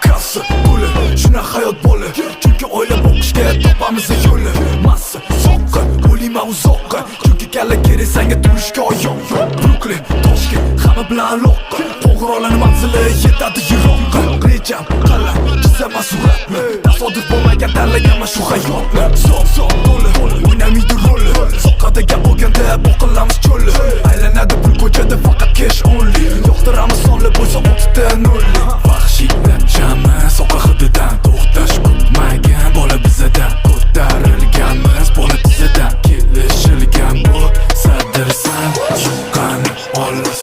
Kassa puli, shuna hayot bo'li. Chunki o'ylab o'qishga topamiz yo'lni. Massa soqqa, o'lima uzoqqa. Chunki kalla kerak senga turishga oyoq yo'q. Brooklyn, Toshkent, hamma bilan loqqa. To'g'ri olani manzili yetadi yiroqqa. Rejam, qalam, chizaman suratni. Tasodif bo'lmagan tanlaganman shu hayotni. Soq to'li, o'ynamaydi rolni. Soqqada gap bo'lganda boqilamiz cho'lni. Aylanadi pul ko'chada faqat